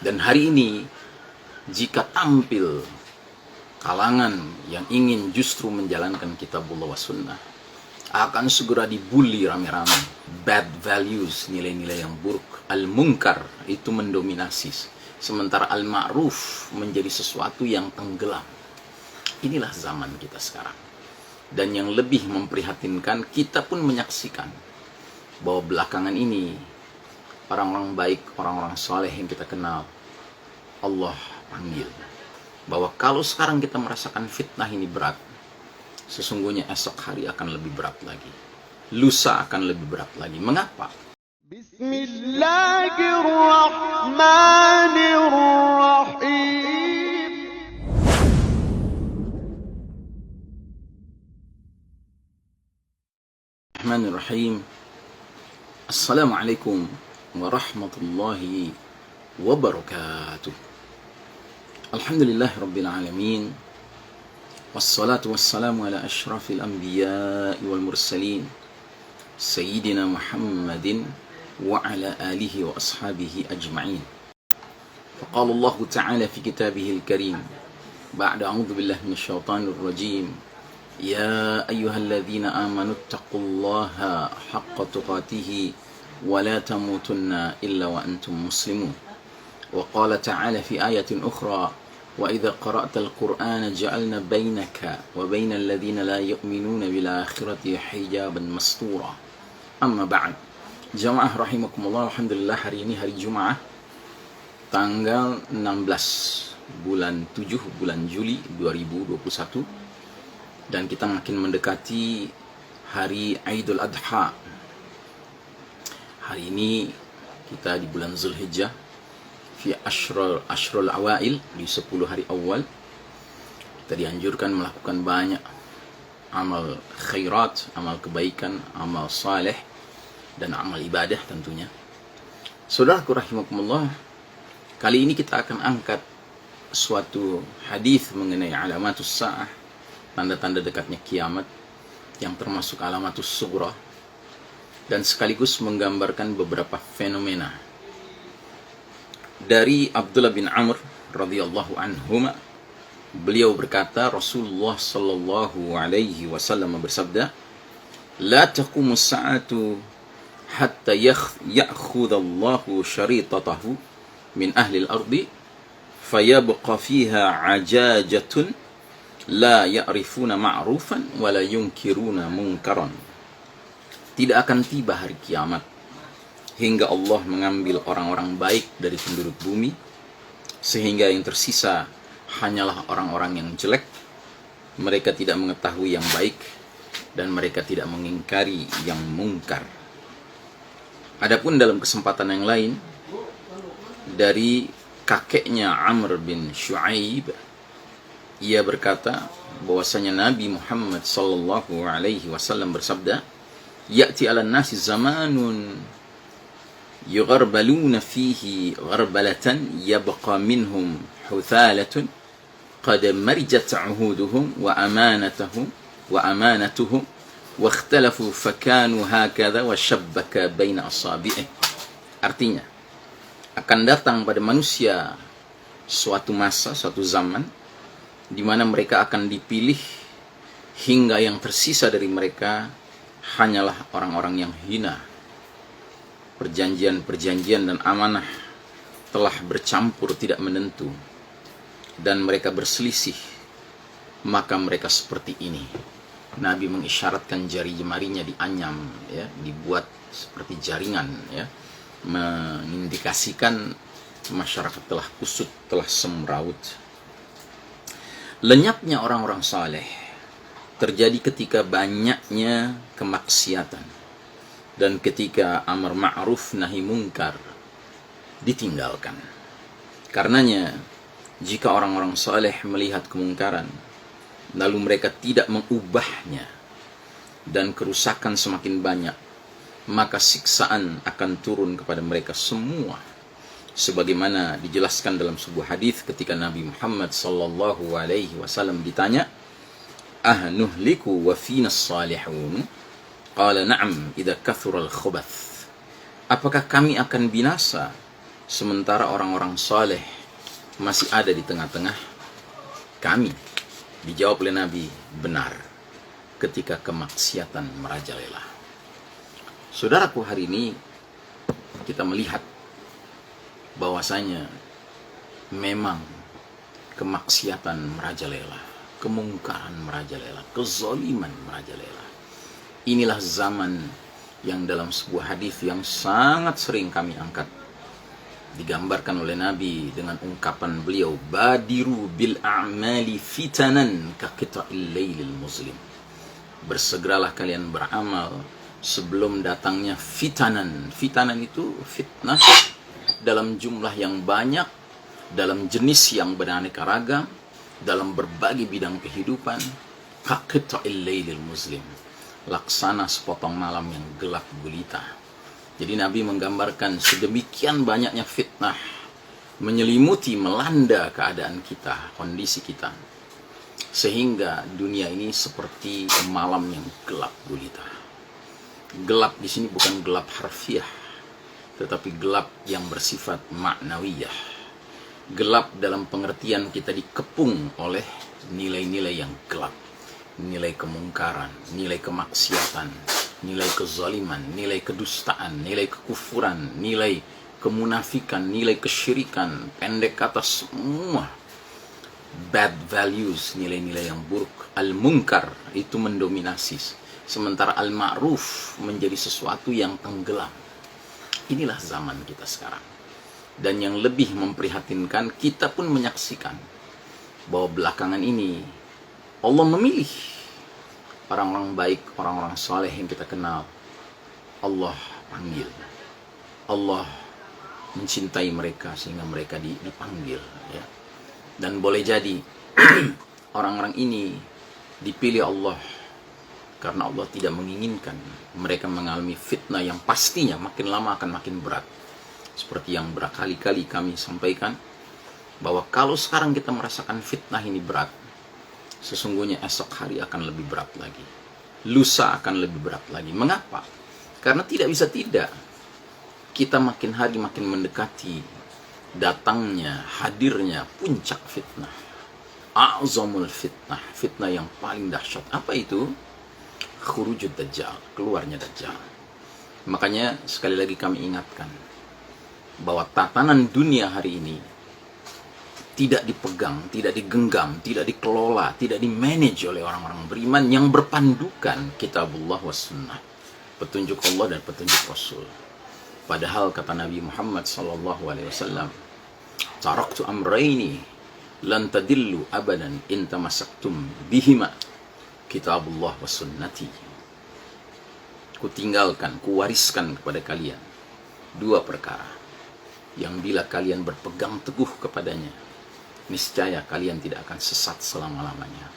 Dan hari ini, jika tampil kalangan yang ingin justru menjalankan kitabullah wa sunnah, akan segera dibully rame-rame. Bad values, nilai-nilai yang buruk. Al-munkar itu mendominasi, sementara al-ma'ruf menjadi sesuatu yang tenggelam. Inilah zaman kita sekarang. Dan yang lebih memprihatinkan, kita pun menyaksikan bahwa belakangan ini orang-orang baik, orang-orang soleh yang kita kenal, Allah panggil bahwa kalau sekarang kita merasakan fitnah ini berat, sesungguhnya esok hari akan lebih berat lagi, lusa akan lebih berat lagi. Mengapa? Bismillahirrahmanirrahim. Bismillahirrahmanirrahim. Assalamualaikum warahmatullahi wabarakatuh. Alhamdulillahi rabbil alamin. Wassalatu wassalamu ala ashrafil anbiya'i wal mursalin, Sayyidina Muhammadin wa ala alihi wa ashabihi ajma'in. Faqala Allah ta'ala fi kitabihil karim, ba'da a'udhu billahi minasyaitanir rajim, Ya ayyuhalladzina amanu taqullaha haqqa tuqatihi wa la tamutunna illa wa antum muslimun. Wa qala ta'ala fi ayatin ukhra, Wa idza qara'tal Qur'ana ja'alna bainaka wa bainal ladzina la yu'minuna bil akhirati hijaban mastura. Amma ba'd. Jamaah rahimakumullah, alhamdulillah hari ini hari Jumat tanggal 16 bulan 7 bulan Juli 2021, dan kita makin mendekati hari Idul Adha. Hari ini kita di bulan Zulhijjah, fi ashrul awail, di 10 hari awal. Kita dianjurkan melakukan banyak amal khairat, amal kebaikan, amal saleh, dan amal ibadah tentunya. Saudaraku rahimakumullah, kali ini kita akan angkat suatu hadis mengenai alamatus sa'ah, tanda-tanda dekatnya kiamat, yang termasuk alamatus sughra, dan sekaligus menggambarkan beberapa fenomena. Dari Abdullah bin Amr radhiyallahu anhuma, beliau berkata, Rasulullah sallallahu alaihi wasallam bersabda, La taqumu sa'atu hatta ya'khudallahu syaritatahu min ahli al-ardi fayabqa fiha ajajatun la ya'rifuna ma'rufan wa la yunkiruna munkaran. Tidak akan tiba hari kiamat hingga Allah mengambil orang-orang baik dari penduduk bumi, sehingga yang tersisa hanyalah orang-orang yang jelek. Mereka tidak mengetahui yang baik dan mereka tidak mengingkari yang mungkar. Adapun dalam kesempatan yang lain, dari kakeknya Amr bin Shu'aib, ia berkata bahwasanya Nabi Muhammad sallallahu alaihi wasallam bersabda, Ya'ti 'alan nasi zamanun yugharbaluna fihi gharbalatan yabqa minhum huthalatun qad marijat 'uhuduhum wa amanatuhum wa ikhtalafu fakanu hakadha wa shabbaka baina asabi'ih. Artinya, akan datang pada manusia suatu masa, suatu zaman di mana mereka akan dipilih hingga yang tersisa dari mereka hanyalah orang-orang yang hina. Perjanjian-perjanjian dan amanah telah bercampur tidak menentu, dan mereka berselisih, maka mereka seperti ini. Nabi mengisyaratkan jari jemarinya dianyam, ya, dibuat seperti jaringan, ya, mengindikasikan masyarakat telah kusut, telah semraut. Lenyapnya orang-orang saleh terjadi ketika banyaknya kemaksiatan dan ketika amar ma'ruf nahi mungkar ditinggalkan. Karenanya, jika orang-orang saleh melihat kemungkaran lalu mereka tidak mengubahnya dan kerusakan semakin banyak, maka siksaan akan turun kepada mereka semua, sebagaimana dijelaskan dalam sebuah hadis ketika Nabi Muhammad sallallahu alaihi wasallam ditanya, "Ahnuhliku wa fina salihun?" Qala na'am idza kathura al-khubath. Apakah kami akan binasa sementara orang-orang saleh masih ada di tengah-tengah kami. Dijawab oleh Nabi, benar, ketika kemaksiatan merajalela. Saudaraku, hari ini kita melihat bahwasanya memang kemaksiatan merajalela, kemungkaran merajalela, kezaliman merajalela. Inilah zaman yang dalam sebuah hadis yang sangat sering kami angkat, digambarkan oleh Nabi dengan ungkapan beliau, badiru bil a'mali fitanan ka qita'il lailil muslim. Bersegeralah kalian beramal sebelum datangnya fitanan. Fitanan itu fitnah dalam jumlah yang banyak, dalam jenis yang beraneka ragam, dalam berbagai bidang kehidupan. Ka qita'il lailil muslim, laksana sepotong malam yang gelap gulita. Jadi Nabi menggambarkan sedemikian banyaknya fitnah menyelimuti, melanda keadaan kita, kondisi kita, sehingga dunia ini seperti malam yang gelap gulita. Gelap di sini bukan gelap harfiah, tetapi gelap yang bersifat maknawiyah. Gelap dalam pengertian kita dikepung oleh nilai-nilai yang gelap, nilai kemungkaran, nilai kemaksiatan, nilai kezaliman, nilai kedustaan, nilai kekufuran, nilai kemunafikan, nilai kesyirikan, pendek kata semua bad values, nilai-nilai yang buruk. Al-munkar itu mendominasi, sementara al-ma'ruf menjadi sesuatu yang tenggelam. Inilah zaman kita sekarang. Dan yang lebih memprihatinkan, kita pun menyaksikan bahwa belakangan ini Allah memilih orang-orang baik, orang-orang saleh yang kita kenal. Allah panggil, Allah mencintai mereka sehingga mereka dipanggil, ya. Dan boleh jadi orang-orang ini dipilih Allah karena Allah tidak menginginkan mereka mengalami fitnah yang pastinya makin lama akan makin berat. Seperti yang berkali-kali kami sampaikan, bahwa kalau sekarang kita merasakan fitnah ini berat, sesungguhnya esok hari akan lebih berat lagi, lusa akan lebih berat lagi. Mengapa? Karena tidak bisa tidak, kita makin hari makin mendekati datangnya, hadirnya puncak fitnah, a'zamul fitnah, fitnah yang paling dahsyat. Apa itu? Khurujud Dajjal, keluarnya Dajjal. Makanya sekali lagi kami ingatkan bahwa tatanan dunia hari ini tidak dipegang, tidak digenggam, tidak dikelola, tidak dimanage oleh orang-orang beriman yang berpandukan kitabullah wa sunnah, petunjuk Allah dan petunjuk Rasul. Padahal kata Nabi Muhammad SAW, taraktu amraini lan tadillu abadan in tamassaktum bihima, kitabullah wa sunnati. Kutinggalkan, kuwariskan kepada kalian dua perkara yang bila kalian berpegang teguh kepadanya, niscaya kalian tidak akan sesat selama-lamanya.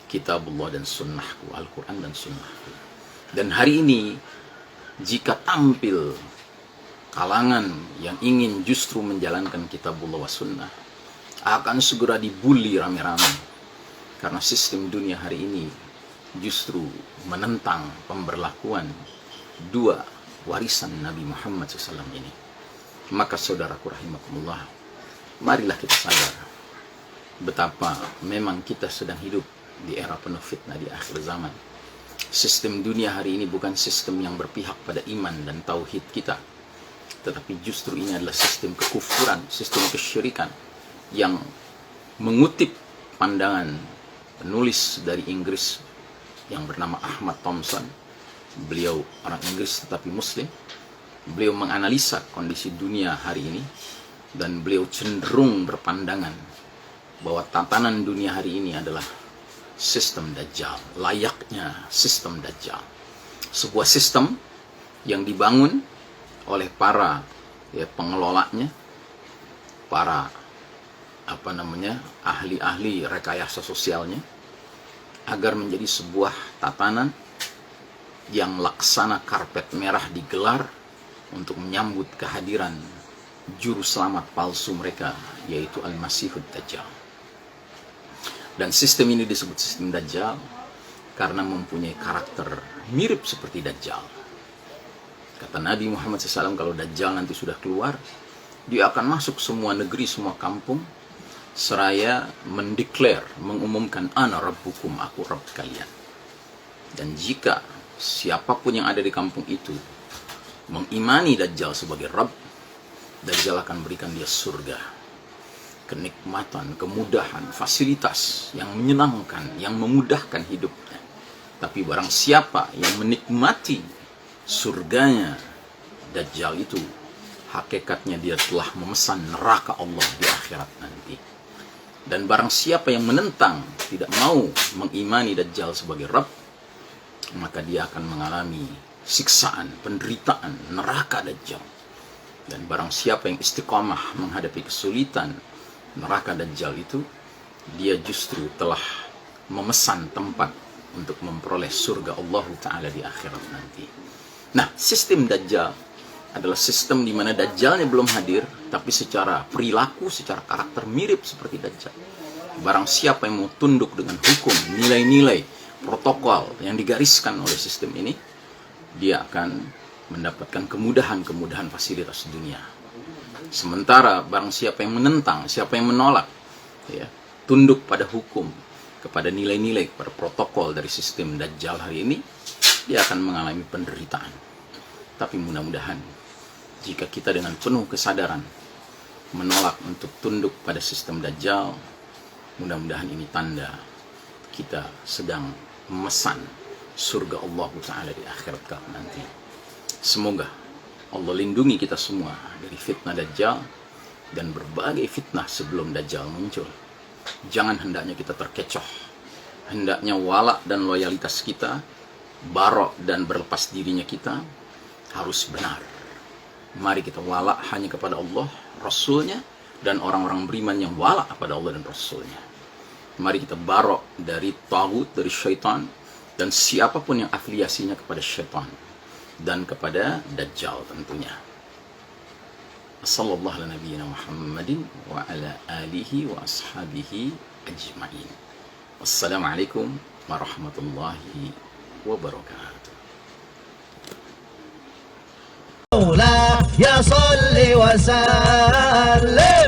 Kitabullah dan sunnahku, Al-Quran dan sunnahku. Dan hari ini, jika tampil kalangan yang ingin justru menjalankan kitabullah wa sunnah, akan segera dibully rame-rame. Karena sistem dunia hari ini justru menentang pemberlakuan dua warisan Nabi Muhammad SAW ini. Maka saudaraku rahimakumullah, marilah kita sadar betapa memang kita sedang hidup di era penuh fitnah di akhir zaman. Sistem dunia hari ini bukan sistem yang berpihak pada iman dan tauhid kita, tetapi justru ini adalah sistem kekufuran, sistem kesyirikan yang mengutip pandangan penulis dari Inggris yang bernama Ahmad Thompson. Beliau orang Inggris tetapi Muslim. Beliau menganalisa kondisi dunia hari ini dan beliau cenderung berpandangan bahwa tatanan dunia hari ini adalah sistem Dajjal, layaknya sistem Dajjal. Sebuah sistem yang dibangun oleh para pengelolanya, para ahli-ahli rekayasa sosialnya, agar menjadi sebuah tatanan yang laksana karpet merah digelar untuk menyambut kehadiran juru selamat palsu mereka, yaitu Al-Masihud Dajjal. Dan sistem ini disebut sistem Dajjal karena mempunyai karakter mirip seperti Dajjal. Kata Nabi Muhammad SAW, kalau Dajjal nanti sudah keluar, Dia akan masuk semua negeri, semua kampung, seraya mendeklar, mengumumkan, ana rabbukum, aku Rabb kalian. Dan jika siapapun yang ada di kampung itu mengimani Dajjal sebagai Rabb, Dajjal akan berikan dia surga, kenikmatan, kemudahan, fasilitas yang menyenangkan, yang memudahkan hidupnya. Tapi barang siapa yang menikmati surganya Dajjal itu, hakikatnya dia telah memesan neraka Allah di akhirat nanti. Dan barang siapa yang menentang, tidak mau mengimani Dajjal sebagai Rabb, maka dia akan mengalami siksaan, penderitaan, neraka Dajjal. Dan barang siapa yang istiqamah menghadapi kesulitan neraka Dajjal itu, dia justru telah memesan tempat untuk memperoleh surga Allah Ta'ala di akhirat nanti. Nah, sistem Dajjal adalah sistem di mana Dajjalnya belum hadir, tapi secara perilaku, secara karakter mirip seperti Dajjal. Barang siapa yang mau tunduk dengan hukum, nilai-nilai, protokol yang digariskan oleh sistem ini, dia akan mendapatkan kemudahan-kemudahan fasilitas dunia. Sementara barang siapa yang menentang, siapa yang menolak, ya, tunduk pada hukum, kepada nilai-nilai, kepada protokol dari sistem Dajjal hari ini, dia akan mengalami penderitaan. Tapi mudah-mudahan jika kita dengan penuh kesadaran menolak untuk tunduk pada sistem Dajjal, mudah-mudahan ini tanda kita sedang memesan surga Allah Ta'ala di akhirat kelak nanti. Semoga Allah lindungi kita semua dari fitnah Dajjal dan berbagai fitnah sebelum Dajjal muncul. Jangan hendaknya kita terkecoh. Hendaknya wala dan loyalitas kita, barok dan berlepas dirinya kita harus benar. Mari kita wala hanya kepada Allah, Rasulnya, dan orang-orang beriman yang wala kepada Allah dan Rasulnya. Mari kita barok dari tagut, dari syaitan, dan siapapun yang afiliasinya kepada syaitan dan kepada Dajjal tentunya. Sallallahu ala nabiyyina Muhammadin wa ala alihi wa ashabihi ajma'in. Wassalamualaikum warahmatullahi wabarakatuh. Ya salli wa sallim